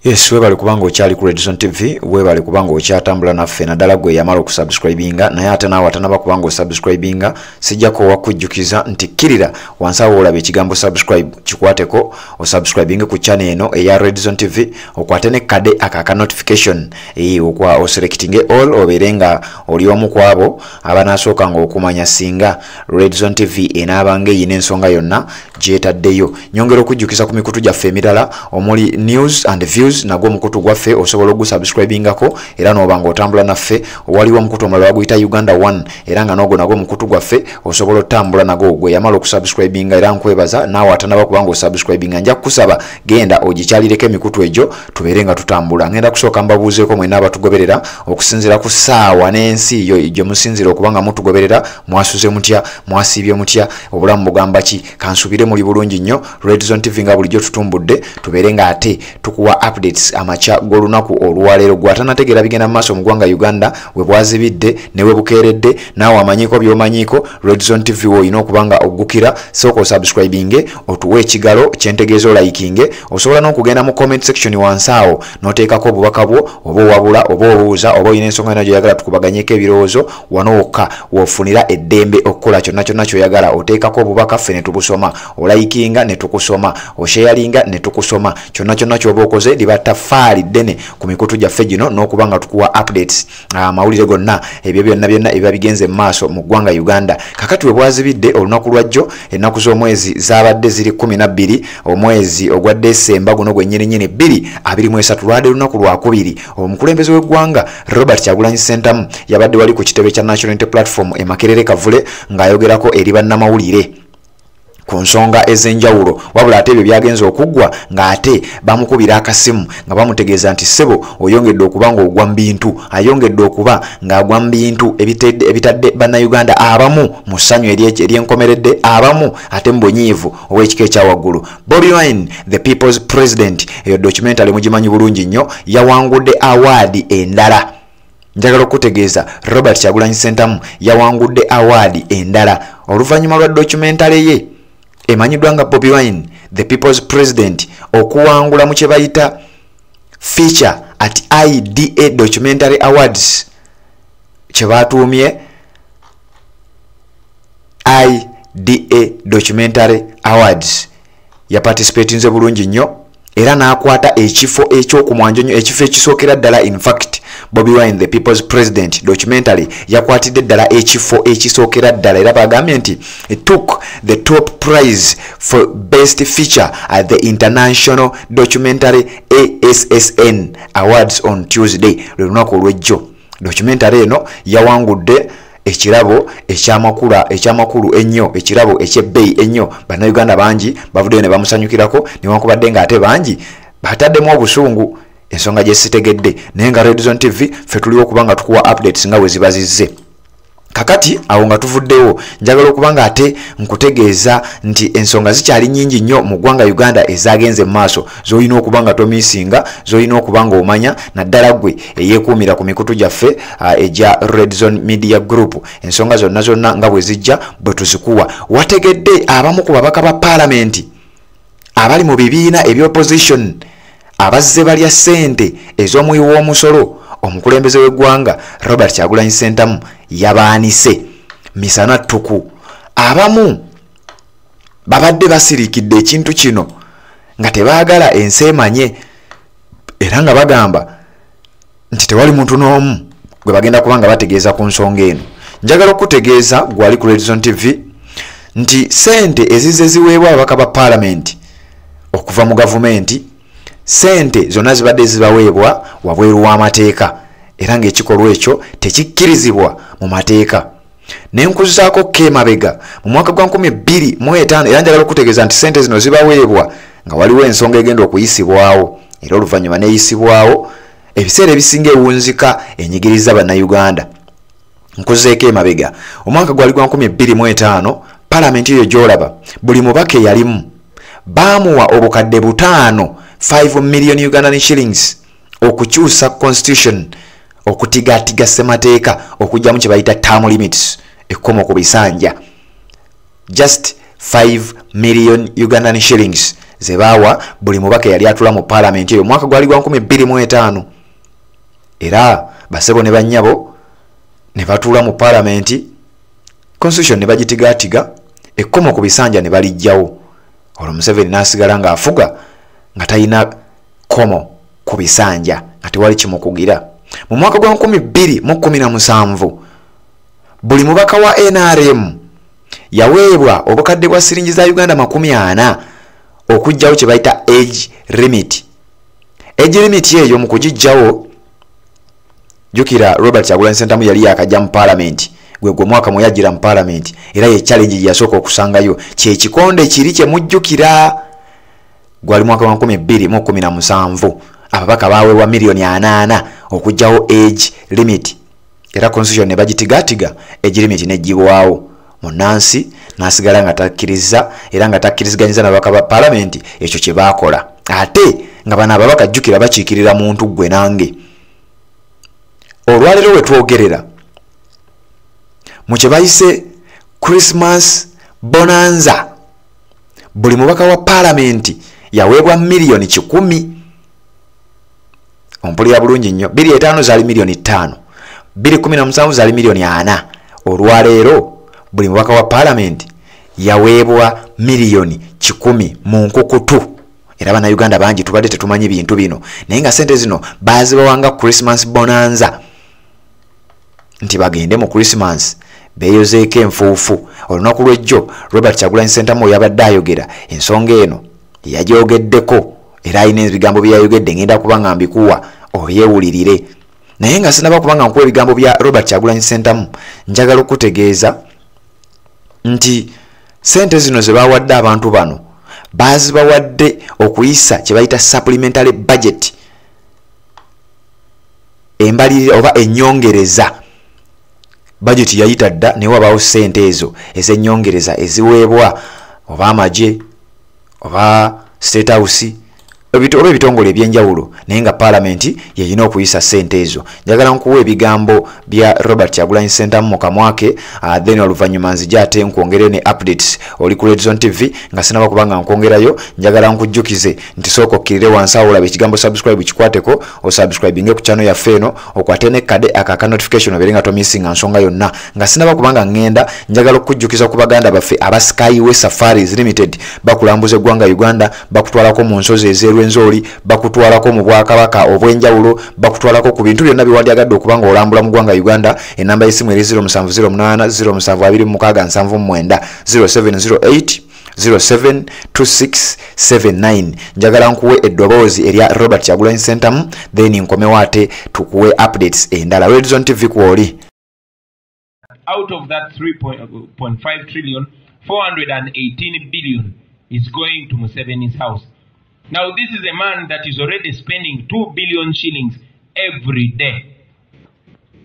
Yes, webale kubanga okyali ku Redison TV, webale kubanga okyatambula naffe naddala gwe yamala okusubscribinga naye ate naawe atanaba kubanga osubscribinga sijjako wakujjukiza nti kkirira wansi awo olaba ekigambo subscribe kikwateko osubscribinge ku channel eno eya Redison TV okwate ne kade aka notification okwa oselectinge all obeere nga oli omu ku abo abanaasookanga okumanya singa Redison TV enaabanga eyina ensonga yonna gyetaddeyo. Nyongera okujjukiza ku mikutu gyaffe emirala omuli news and views nagwo mukutu gwaffe osobola ogusubscribingako era n'obanga otambula naffe waliwo mukutu omulala baguyita Uganda 1 era nga n'ogwo nagwo mukutu gwaffe osobola otambula nagwo gwe yamala okusubscribinga era nkwebaza naawe atanaba kubanga osubscribinga nja kukusaba genda ogikyalireko emikutu egyo tubeere nga tutambula. Ngenda kusooka mbabuuzeeko mwenna abatugoberera okusinziira ku ssaawa n'ensi yo gye musinzira okubanga mutugoberera mwasuze mutya mwasiibye mutya obulamu bugamba ki kansubire muli bulungi nnyo. Redison TV nga bulijjo tutumbudde tubeere nga ate tukuwa updates amacha golunaku olwaleero gwatanategeera bigenda maaso mu ggwanga Uganda we bwazibidde ne we bukeeredde naawe amanyiko by'omanyiko Redison TV woyina okubanga oggukira sooka osubscribinge otuwe ekigalo kyentegeeza olayikinge osobola n'okugenda mu comment section wansi awo n'oteekako obubaka bwo oba owabula oba obuuza oba olina ensonga yonna gy'oyagala tukubaganyeko ebirowoozo wano wokka woofunira eddembe okukola kyonna kyonna ky'oyagala oteekako obubaka ffe ne tubusoma olayikinga ne tukusoma osharinga ne tukusoma kyonna kyonna ky'oba okoze liba taffaali ddene ku mikutu gyaffe gino n'okubanga tukuwa updates amawulire gonna ebyo byonna ebiba bigenze mu maaso mu ggwanga Uganda. Kakati we bwazibidde olunaku lwajjo ennaku z'omwezi zaabadde ziri 12 omwezi ogwa Desemba guno gwennyininyini 2023 lwadde lunaku lwakubiri omukulembeze w'eggwanga Robert Kyagulanyi Ssentamu yabadde wali ku kitebe kya National Unity Platform e Makerere Kavule ng'ayogerako eri bannamawulire ku nsonga ez'enjawulo wabula ate ebyo byagenze okuggwa ng'ate bamukubira akasimu nga bamutegeeza nti ssebo oyongedde okuba ng'ogwa mu bintu ayongedde okuba ng'agwa mu bintu ebitadde bannayuganda abamu mu ssanyu ery'enkomeredde abamu ate mu bunyiivu ow'ekika ekyawaggulu. Bobi Wine the People's President eyo documentary mugimanyi bulungi nnyo yawangudde award Endala. Njagala okutegeeza Robert Kyagulanyi Ssentamu yawangudde award Endala oluvannyuma lwa documentary ye emanyiddwa nga Bobi Wine the People's President okuwangula mu kye bayita feature at IDA Documentary Awards kye batuumye IDA Documentary Awards yaparticipatinze bulungi nnyo era n'akwata ekifo ekyokumwanjo ekifo ekisookera ddala. In fact Bobi Wine the People's President documentary yakwatidde ddala ekifo ekisookera ddala era bagambye nti it took the top prize for best feature at the International Documentary ASSN Awards on Tuesday lunaku olw'ejjo. Documentary eno yawangudde ekirabo ekyamakulu ennyo ekirabo ekyebbeeyi ennyo bannayuganda bangi bavuddeyo ne bamusanyukirako newankubadde ng'ate bangi bataddemu obusungu ensonga gye sitegedde naye nga Redison TV ffe tuliwo okubanga tukuwa updates nga we ziba zizze. Kakati awo nga tuvuddewo njagala okubanga ate nkutegeeza nti ensonga zikyali nnyingi nnyo mu ggwanga Uganda ezagenze mu maaso z'olina okubanga tomiisinga z'olina okubanga omanya naddala gwe eyeekuumira ku mikutu gyaffe egya Redison Media Group ensonga zonna nga bwe zijja bwe tuzikuwa. Wategedde abamu ku babaka ba paalamenti abali mu bibiina eby'opposition abazze balya ssente ez'omuwi w'omusolo omukulembeze w'eggwanga Robert Kyagulanyi Ssentamu yabaanise misana ttuku. Abamu babadde basiriikidde ekintu kino nga tebaagala ensi emanye era nga bagamba nti tewali muntu n'omu gwe bagenda kubanga bategeeza ku nsonga eno. Njagala okutegeeza gwali ku Redison TV nti ssente ezizze ziweebwa ababaka ba paalamenti okuva mu gavumenti sente zonna zibadde zibaweebwa wabweru w'amateeka era ng'ekikolwa ekyo tekikkirizibwa mu mateeka. Nenkuzaako kemabega mu mwaka gwa 2005 era njagala okutegeeza nti sente zino zibaweebwa nga waliwo ensonga egenda okuyisibwawo era oluvannyuma neeyisibwawo ebiseera ebisinga ewunzika enyigiriza bannayuganda. Nkuzeeko emabega omwaka gwali gwa 2005 paalamenti eyo gy'olaba buli mubaka eyalimu baamuwa obukadde 5 million Ugandan shillings okukyusa constitution okutigaatiga ssemateeka okujjamu kye bayita term limits ekkomo ku bisanja. Just 5 million Ugandan shillings ze baawa buli mubaka yali atula mu parliament eyo mwaka gwali gwa 2025 era basebo ne bannyabo ne batuula mu parliament constitution ne bagitigatiga ekkomo ku bisanja ne balijjawo olwo Museveni n'asigala ng'afuga nga talina komo ku bisanja nga tewali kimukugira. Mu mwaka gwa 2017 buli mubaka wa NRM yaweebwa obukadde bwa siringi za Uganda 40 okujjawo kye bayita age limit. Age limit eyo mu kugijjawo jukira Robert Kyagulanyi Ssentamu yali yakajja mu parliament gwe mwaka mu yajira mu parliament era ye challenge yasooka okusangayo kye kikonde kiri kye mujjukira gwali mwaka wa 2017 ababaka baweebwa milioni 8 okujjawo age limit era constitution ne bagitigatiga age limit nejjibwawo munansi nasigala nga takkiriza era nga takkiriziganyiza n'ababaka ba parliament ekyo kye baakola ate nga bano ababaka jjukira bakiikirira muntu gwe nange. Olwaleero we twogerera mu kye bayise Christmas bonanza buli mubaka wa parliament yaweebwa milioni 10. Ompulira bulungi nnyo 25 zaali milioni 5 2017 zaali milioni 4. Olwaleero buli mubaka wa parliament yaweebwa milioni 10 mu nkukutu era bana Uganda bangi tubadde tetumanyi bintu bino naye nga sente zino baazibawanga Christmas bonanza nti bagende mu Christmas beyozeeko enfuufu. Olunaku lw'ejjo Robert Kyagulanyi Ssentamu yabadde ayogera ensonga eno yagyogeddeko era ayina ebigambo bye yayogedde ngenda kubanga mbikuwa oyeewulirire naye nga sinaba kubanga nkuwa ebigambo bya Robert Kyagulanyi Ssentamu njagala okutegeeza nti sente zino ze bawadde abantu bano bazibawadde okuyisa kye bayita supplementary budget embalirira oba ennyongereza. Budget yayita dda ne wabaawo sente ezo ez'ennyongereza eziweebwa oba amagye oba state house oba ebitongole ebyenjawulo naye nga parliament yeyina okuyisa sente ezo. Njagala nkuwa ebigambo bya Robert Kyagulanyi Ssentamu mu kamwake then oluvannyuma nzija ate nkwongere ne updates oli ku Redzone TV nga sinaba kubanga nkwongerayo. Njagala nkujjukize nti sooka okkirire wansi awo olaba ekigambo subscribe kikwateko osubscribinge ku channel yaffe eno okwate ne kade aka notification obeere nga tomissinga nsonga yonna nga sinaba kubanga ngenda. Njagala okujjukiza ku baganda baffe aba Skyway Safaris Limited bakulambuza eggwanga Uganda bakutwalako mu nsozi ez'Erwenzori bakutwalako mu Bwakabaka obwenjawulo bakutwalako ku bintu byonna biwandyagadde okubanga olambula mu ggwanga Uganda. Enamba y'essimu eri 0708 072679 0708 072679. Njagala nkuwe eddoboozi erya Robert Kyagulanyi Ssentamu then nkomewo ate tukuwe updates endala. Redzone TV kwoli. Out of that 3.5 trillion, 418 billion is going to Museveni's house. Now this is a man that is already spending 2 billion shillings every day.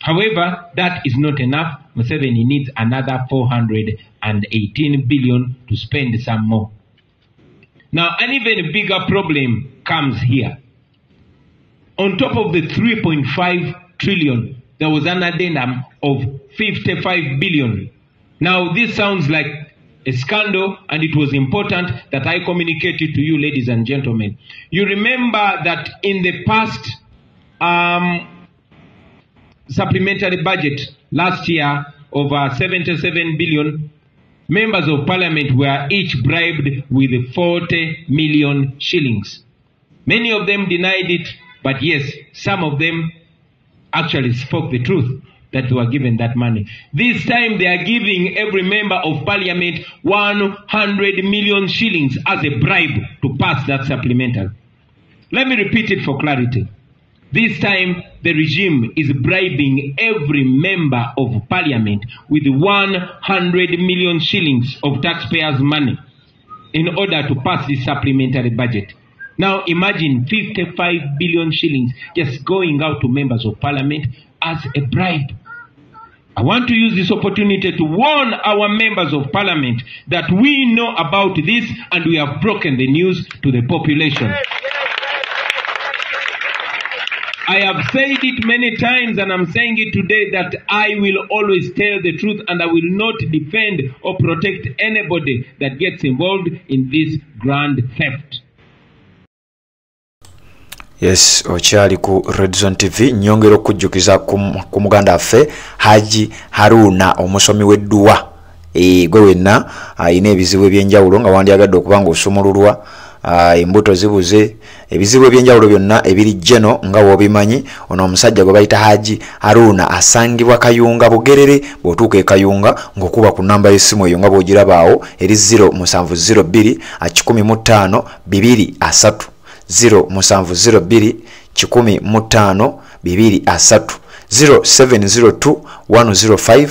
However, that is not enough. Museveni needs another 418 billion to spend some more. Now, an even bigger problem comes here. On top of the 3.5 trillion, there was an addendum of 55 billion. Now, this sounds like a scandal, and it was important that I communicate it to you, ladies and gentlemen. You remember that in the past supplementary budget last year of 77 billion, members of parliament were each bribed with 40 million shillings. Many of them denied it, but yes, some of them actually spoke the truth that they were given that money. This time they are giving every member of parliament 100 million shillings as a bribe to pass that supplementary. Let me repeat it for clarity. This time the regime is bribing every member of parliament with 100 million shillings of taxpayers' money in order to pass this supplementary budget. Now imagine 55 billion shillings just going out to members of parliament as a bribe. I want to use this opportunity to warn our members of parliament that we know about this and we have broken the news to the population. I have said it many times and I'm saying it today that I will always tell the truth and I will not defend or protect anybody that gets involved in this grand theft. Yes, okyali ku Red Zone TV. Nyongera okujjukiza ku muganda affe Haji Haruna omusomi w'edduwa. Gwe wenna ayina ebizibu ebyenjawulo nga wandyagadde okuba nga osumululwa, embuto zibuze, ebizibu ebyenjawulo byonna ebiri jeno nga wobimanyi. Ono omusajja gwe bayita Haji Haruna asangibwa Kayunga Bugerere. Bw'otuuka e Kayunga ng'okuba ku namba y'essimu eyo nga bw'ogirabaawo eri 0702 152 223 0702 152 223 0702 105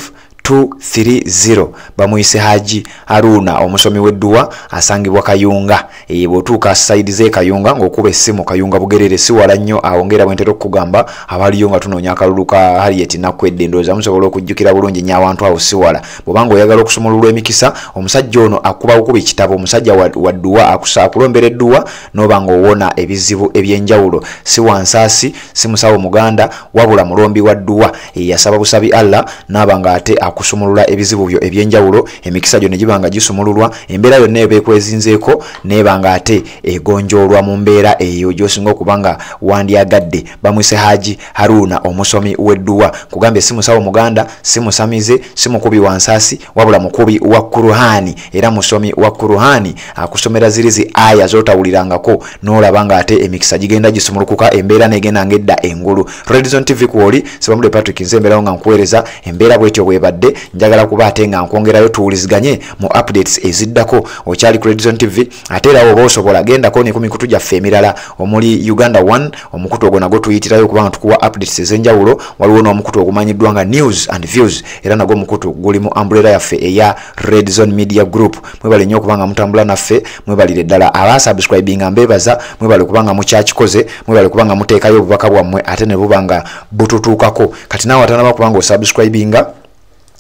230. Bamuyise Haji Haruna omusomi w'edduwa asangibwa Kayunga. Bw'otuuka side ze Kayunga ng'okuba essimu Kayunga Bugerere si wala nnyo awongera bwentera okugamba abaliyo nga tunoonya akalulu ka Harriet Nakwedde ndowooza musobola okujjukira bulungi nnyo abantu awo si wala. Bw'obanga oyagala okusumululwa emikisa omusajja ono akuba bukuba ekitabo, omusajja wa dduwa akulombera edduwa n'oba ng'owona ebizibu ebyenjawulo. Si wansaasi si musawo muganda wabula mulombi wa dduwa yasaba busabi Allah n'aba nga ate akusumulula ebizibu byo ebyenjawulo. Emikisa gyo ne gibanga gisumululwa, embeera yonna ebekwezinzeeko nebanga ate egonjoolwa mu mbeera eyo gy'osinga okubanga wandyagadde. Bamwise Haji Haruna omusomi w'edduwa. Kugambye si musawo muganda, si musamize, si mukubi wansaasi wabula mukubi wa Kuruhani era musomi wa Kuruhani. Akusomera zirizi aya z'otawulirangako n'olaba nga ate emikisa gigenda gisumulukuka, embeera negenda ngedda engulu. Red Zone TV kwoli Sibamule Patrick nze mbeerawo nga nkuweereza embeera bwetyo bwebadde. Njagala kuba ate nga nkwongerayo tuwuliziganye mu updates eziddako. Okyali ku Red Zone TV ate era oba osobola gendako ne ku mikutu gyaffe emirala omuli Uganda 1. Omukutu ogwo nagwo tuyitirayo kubanga tukuwa updates ez'enjawulo. Waliwo n'omukutu ogumanyiddwa nga News and Views era nagwo omukutu guli mu umbrella yaffe eya Red Zone Media Group. Mwebale nnyo okubanga mutambula naffe, mwebalire ddala abasubscribinga mbebaza, mwebale kubanga mukyakikoze, mwebale kubanga muteekayo obubaka bwammwe ate ne bubanga bututuukako. Kati naawe atanaba kubanga osubscribinga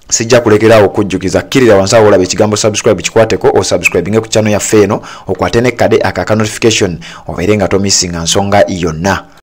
sijja kulekerawo okujjukiza kkirira wansi awo olaba ekigambo subscribe kikwateko o subscribing ku channel yaffe eno okwate ne kade aka notification obeere nga tomissinga nsonga yonna.